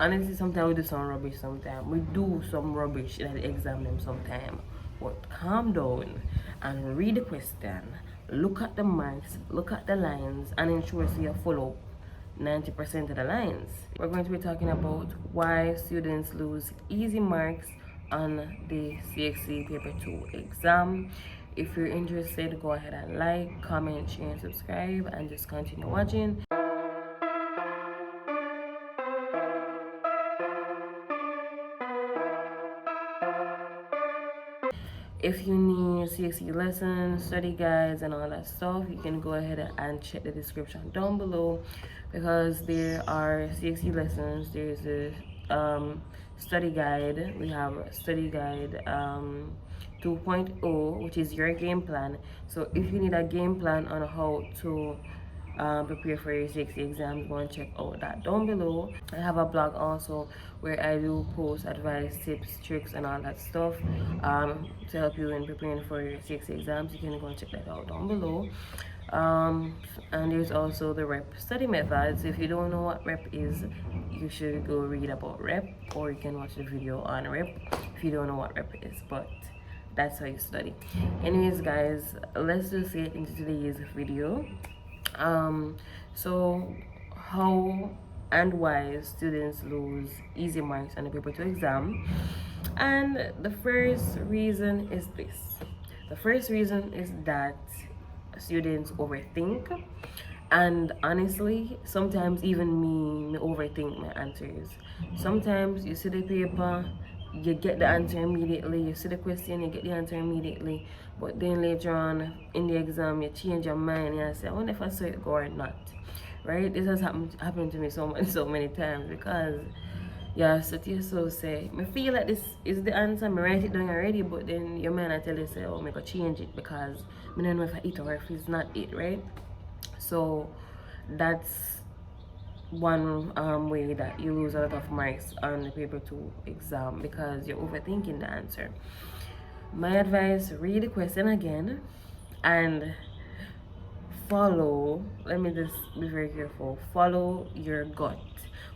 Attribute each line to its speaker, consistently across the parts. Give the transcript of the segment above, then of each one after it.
Speaker 1: honestly, sometimes we do some rubbish. Sometimes we do some rubbish in the exam them sometime. But calm down and read the question. Look at the marks. Look at the lines, and ensure so you follow 90% of the lines. We're going to be talking about why students lose easy marks on the CXC Paper 2 exam. If you're interested, go ahead and like, comment, share, and subscribe, and just continue watching. If you need CXC lessons, study guides, and all that stuff, you can go ahead and check the description down below, because there are CXC lessons. There's a study guide. We have study guide 2.0, which is your game plan. So if you need a game plan on how to prepare for your 6 exams, go and check out that down below. I have a blog also where I do post advice, tips, tricks, and all that stuff to help you in preparing for your 6 exams. You can go and check that out down below. And there's also the rep study methods. If you don't know what rep is, you should go read about rep, or you can watch the video on rep if you don't know what rep is. But that's how you study. Anyways, guys, let's just get into today's video. So how and why students lose easy marks on the paper 2 exam. And the first reason is this. The first reason is that students overthink, and honestly, sometimes even me overthink my answers. Sometimes you see the paper, you get the answer immediately. You see the question, you get the answer immediately. But then later on in the exam, you change your mind and you say, I wonder if I saw it go or not. Right? This has happened to me so many times, because yeah, so to yourself say, I feel like this is the answer, I write it down already, but then your mind I tell you say, oh, I go change it because I don't know if I it or if it's not it, right? So that's one way that you lose a lot of marks on the paper 2 exam, because you're overthinking the answer. My advice, read the question again and follow, let me just be very careful, follow your gut.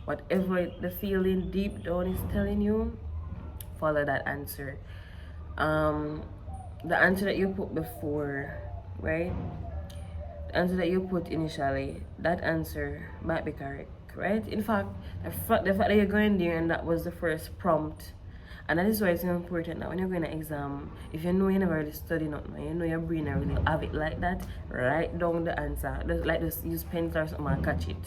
Speaker 1: Whatever the feeling deep down is telling you, follow that answer. The answer that you put before, right? The answer that you put initially, that answer might be correct, right? In fact, the fact that you're going there and that was the first prompt, and that is why it's important that when you're going to exam, if you know you never really study nothing, you know your brain not really have it like that, write down the answer. Just use pencil or something and catch it.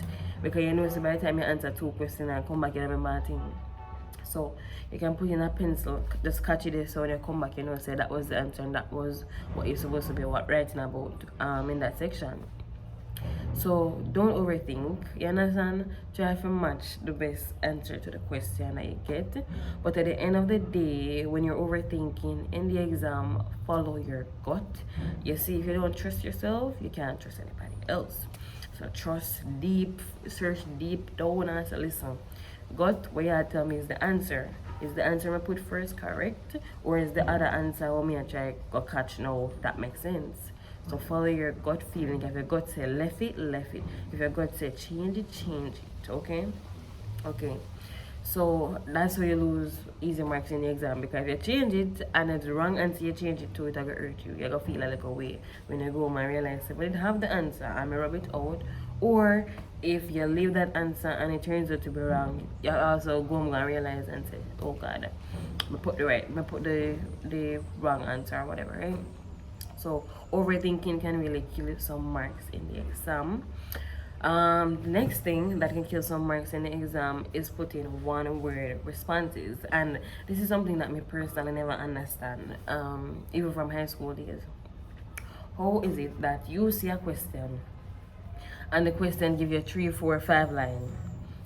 Speaker 1: Because you know, so by the time you answer 2 questions and come back, you remember a thing. So you can put in a pencil, just catch it there, so when you come back, you know, say that was the answer and that was what you're supposed to be writing about in that section. So don't overthink, you understand? Try to match the best answer to the question that you get. But at the end of the day, when you're overthinking in the exam, follow your gut. You see, if you don't trust yourself, you can't trust anybody else. So trust deep, search deep down and say, listen, gut, what you tell me is the answer. Is the answer I put first correct? Or is the other answer what me I try to catch now? That makes sense. So follow your gut feeling. If your gut say left it, left it. If your gut say change it, change it. Okay? Okay. So that's how you lose easy marks in the exam, because if you change it and it's wrong answer, you change it to it, it's gonna hurt you. You're gonna feel a little way when you go home and realize that, but it have the answer, I'm gonna rub it out. Or if you leave that answer and it turns out to be wrong, you also go home and realize and say, oh God, I put the wrong answer or whatever, right? So overthinking can really kill some marks in the exam. The next thing that can kill some marks in the exam is putting one-word responses, and this is something that me personally never understand, even from high school days. How is it that you see a question and the question give you 3, 4, 5 lines,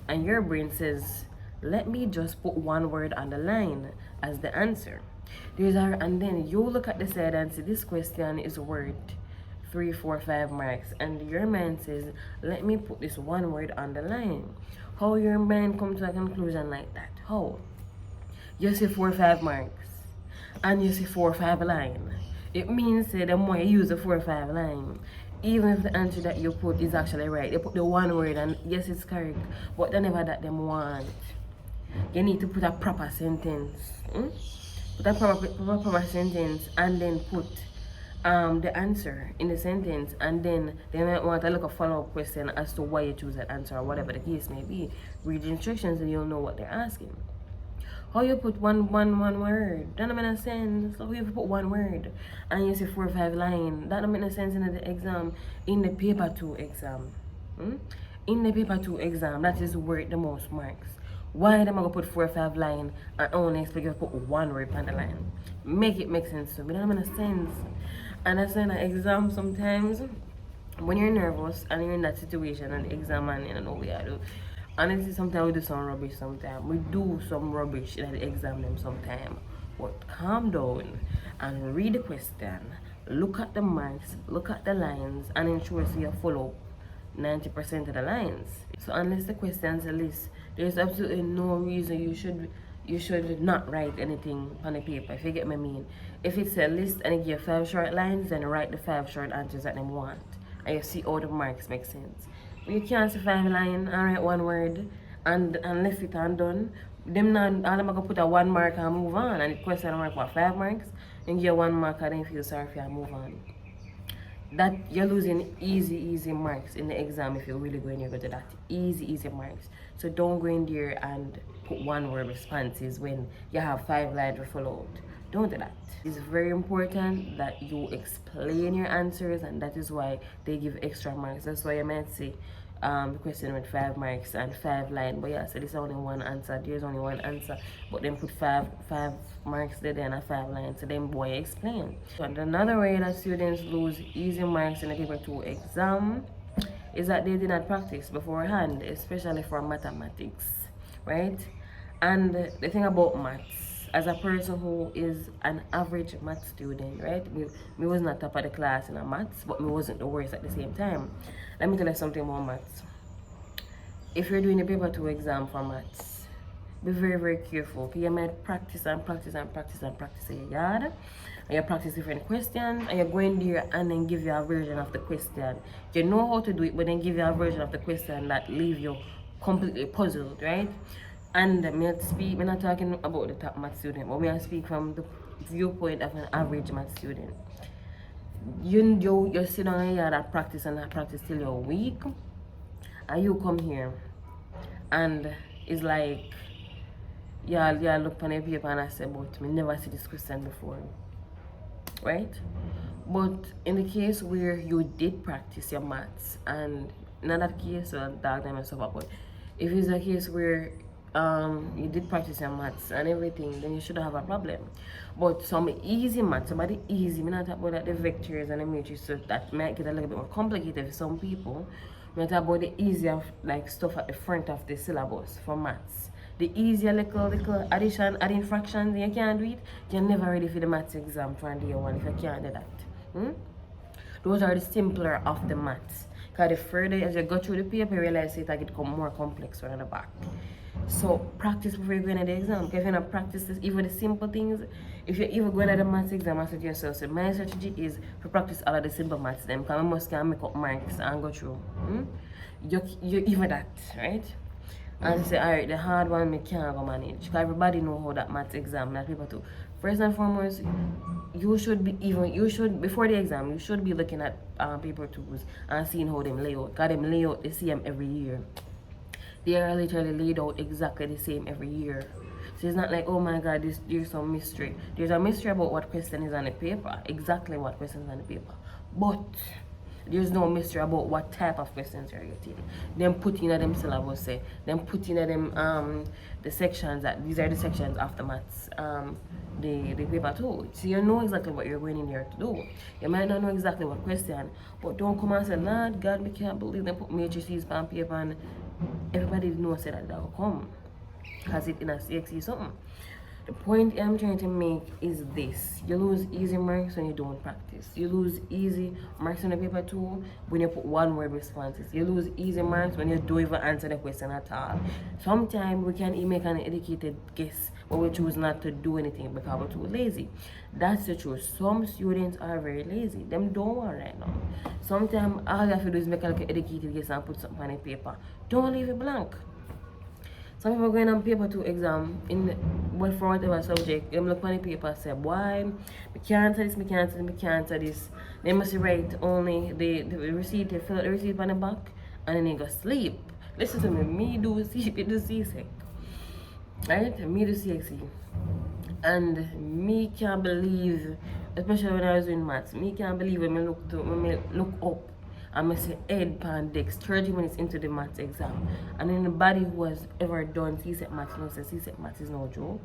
Speaker 1: and your brain says, let me just put one word on the line as the answer? And then you look at the side and see this question is worth 3, 4, 5 marks, and your mind says, let me put this one word on the line. How your mind come to a conclusion like that? How? You see 4, 5 marks and you see 4, 5 line. It means the more you use the 4, 5 line, even if the answer that you put is actually right, you put the one word and yes, it's correct, but they never that them want. you need to put a proper sentence. Put a proper sentence and then put the answer in the sentence, and then they might want to look a follow-up question as to why you choose that answer or whatever the case may be. Read the instructions and you'll know what they're asking. How you put one word? That don't make no sense. How you put one word and you say 4 or 5 lines? That don't make no sense in the exam, in the paper 2 exam. In the paper 2 exam, that is worth the most marks. Why them I go put 4 or 5 lines and only expect you to put 1 word on the line? Make it make sense to me. That don't make no sense. And that's in an exam sometimes when you're nervous and you're in that situation and the exam and you don't know what you do. Honestly, sometimes we do some rubbish sometimes. We do some rubbish in the exam them sometimes. But calm down and read the question, look at the marks, look at the lines, and ensure so you follow 90% of the lines. So unless the questions are list, there's absolutely no reason you should not write anything on the paper, if you get what I mean. If it's a list and it gives 5 short lines, then write the 5 short answers that they want. And you see all the marks make sense. But you can't say 5 lines and write 1 word and left it and done. Them not all them gonna put a 1 mark and move on. And the question mark what 5 marks, and give 1 mark and then feel sorry for you and move on. That you're losing easy marks in the exam if you're really going to go to that. Easy marks. So don't go in there and put 1 word responses when you have 5 lines to follow out. Don't do that. It's very important that you explain your answers, and that is why they give extra marks. That's why you might see the question with 5 marks and 5 lines, but yeah, so this is only 1 answer. There's only 1 answer, but then put five marks there and a 5 lines. So then boy explain. So and another way that students lose easy marks in the paper 2 exam is that they did not practice beforehand, especially for mathematics, right? And the thing about maths, as a person who is an average math student, right? Me was not top of the class in a maths, but me wasn't the worst at the same time. Let me tell you something about maths. If you're doing a paper 2 exam for maths, be very careful. Okay? You might practice in your yard, and you practice different questions, and you're going there and then give you a version of the question. You know how to do it, but then give you a version of the question that leave you completely puzzled, right? And we're not talking about the top math student, but we speak from the viewpoint of an average math student. You sit down here and practice till you're weak, and you come here and it's like yeah look on the paper and I say, but me never see this question before, right? But in the case where you did practice your maths, and in that case, so dog them and stuff, but if it's a case where you did practice your maths and everything, then you shouldn't have a problem. But some easy maths, somebody easy, me not talk about the vectors and the matrices, so that might get a little bit more complicated for some people. Me talk about the easier like stuff at the front of the syllabus for maths. The easier little addition, adding fractions, you can't do it, you're never ready for the maths exam for day 1 if you can't do that. Those are the simpler of the maths. Because the further as you go through the paper, you realize it get more complex on the back. So practice before you go into the exam. If you're not practice this, even the simple things, if you're even going to the maths exam, I said to yourself, so my strategy is to practice all of the simple maths then, because I must can make up marks and go through. You even that, right? And say, alright, the hard one me can't go manage. Because everybody know how that maths exam, that paper too. First and foremost, before the exam, you should be looking at paper 2s and seeing how them lay out. Because them lay out the same every year. They are literally laid out exactly the same every year. So it's not like, oh my god, there's some mystery. There's a mystery about what question is on the paper, exactly what question is on the paper. But there's no mystery about what type of questions you're getting. Them put in them syllabus say, them put in them the sections that these are the sections after maths, the paper too. So you know exactly what you're going in here to do. You might not know exactly what question, but don't come and say, Lord God, me can't believe they put matrices on paper and everybody knows that will come because it in a CXE something. The point I'm trying to make is this: you lose easy marks when you don't practice. You lose easy marks on the paper too when you put 1 word responses. You lose easy marks when you don't even answer the question at all. Sometimes we can even make an educated guess, but we choose not to do anything because we're too lazy. That's the truth. Some students are very lazy. Them don't want right now. Sometimes all you have to do is make an educated guess and put something on the paper. Don't leave it blank. Some people going on paper 2 exam for whatever subject. Them look on the paper say, boy, me can't answer this, me can't answer this, me can't answer this. They must write only the receipt, they fill out the receipt on the back, and then they go sleep. Listen to me do C-sec. Right? Me do CXE. And me can't believe, especially when I was doing maths, me can't believe when I look up and I say Headband Dex 30 minutes into the maths exam. And then nobody who has ever done C-set maths knows that C-set maths is no joke.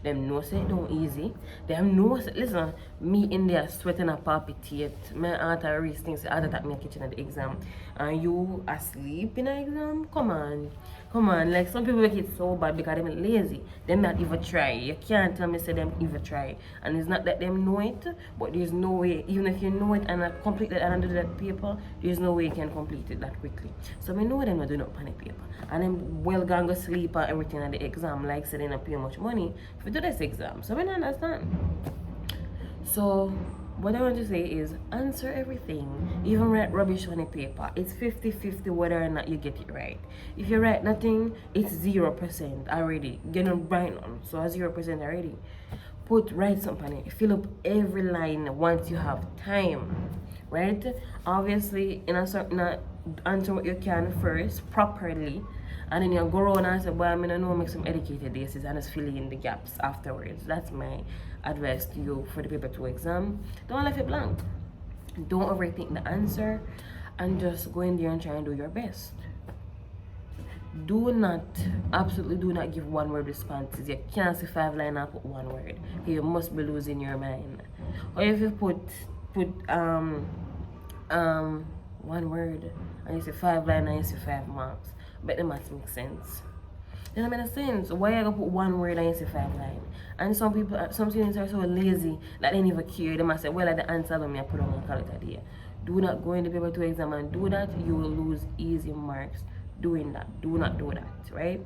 Speaker 1: Them know say it don't easy. Them know say, listen, me in there sweating and palpitate. My heart are race things, heart attack me kitchen at the exam. And you asleep in the exam? Come on. Come on, like some people make it so bad because they're lazy. Them not even try. You can't tell me say them even try. And it's not that them know it, but there's no way, even if you know it and complete that and do that paper, there's no way you can complete it that quickly. So I know them not doing up on the paper. And then well gonna go sleep and everything at the exam, like say they not pay much money for do this exam. So I don't understand. So what I want to say is answer everything. Even write rubbish on a paper. It's 50-50 whether or not you get it right. If you write nothing, it's 0% already. You're not write none, so 0% already. Write something on it. Fill up every line once you have time. Right? Obviously, answer what you can first properly. And then you go around and say, boy, I know make some educated guesses and just fill in the gaps afterwards. That's my advice to you for the paper 2 exam. Don't leave it blank. Don't overthink the answer and just go in there and try and do your best. Absolutely do not give 1-word responses. You can't say 5 lines and put 1 word. You must be losing your mind. Or if you put 1 word and you say 5 lines and you say 5 marks. But the math makes sense. Doesn't make sense. Why you gonna put 1 word and you say 5 lines? And some students are so lazy that they never care. They must say, well, the answer let me put on and call it a day. Do not go in the paper 2 exam and do that. You will lose easy marks doing that. Do not do that, right?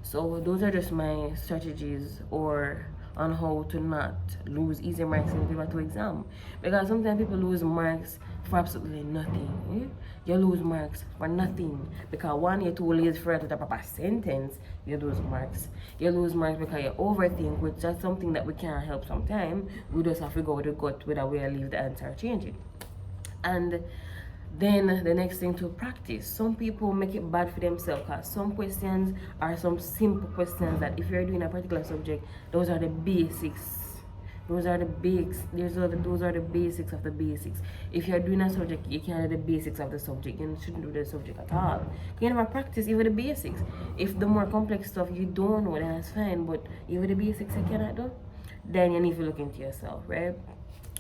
Speaker 1: So those are just my strategies on how to not lose easy marks in the paper 2 exam. Because sometimes people lose marks for absolutely nothing. You lose marks for nothing. Because one, you're too lazy for it to proper sentence, you lose marks. You lose marks because you overthink, which is something that we can't help sometimes. We just have to go with the gut whether we leave the answer or change it. And then the next thing, to practice. Some people make it bad for themselves because some questions are some simple questions that if you're doing a particular subject, those are the basics. Those are the basics of the basics. If you're doing a subject, you can't do the basics of the subject. You shouldn't do the subject at all. You never practice even the basics. If the more complex stuff you don't know, then that's fine. But even the basics you cannot do, then you need to look into yourself, right?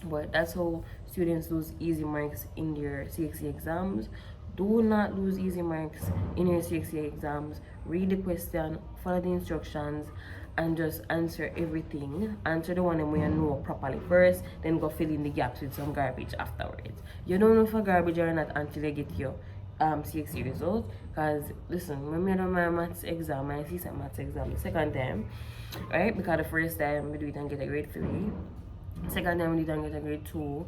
Speaker 1: But that's how students lose easy marks in their CXE exams. Do not lose easy marks in your CXE exams. Read the question, follow the instructions, and just answer everything. Answer the one that you know properly first, then go fill in the gaps with some garbage afterwards. You don't know for garbage or not until you get your CXE result. Because listen, when I do my maths exam, my CSAT maths exam the second time, right? Because the first time we do it and get a grade 3. Second time we did and get a grade 2.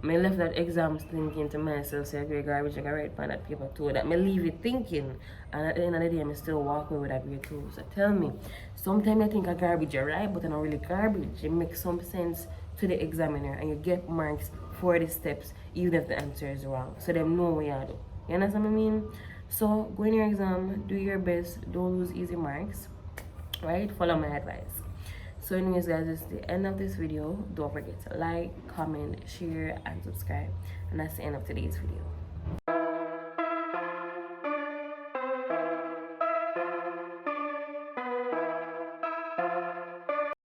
Speaker 1: I left that exam thinking to myself, say, okay, garbage, I can write on that paper 2. That I leave it thinking. And at the end of the day, I still walk away with that grade 2. So tell me, sometimes I think a garbage, you're right, but I'm not really garbage. It makes some sense to the examiner and you get marks for the steps, even if the answer is wrong. So they know what you do. You understand what I mean? So go in your exam, do your best, don't lose easy marks, right? Follow my advice. So anyways guys, this is the end of this video. Don't forget to like, comment, share, and subscribe. And that's the end of today's video.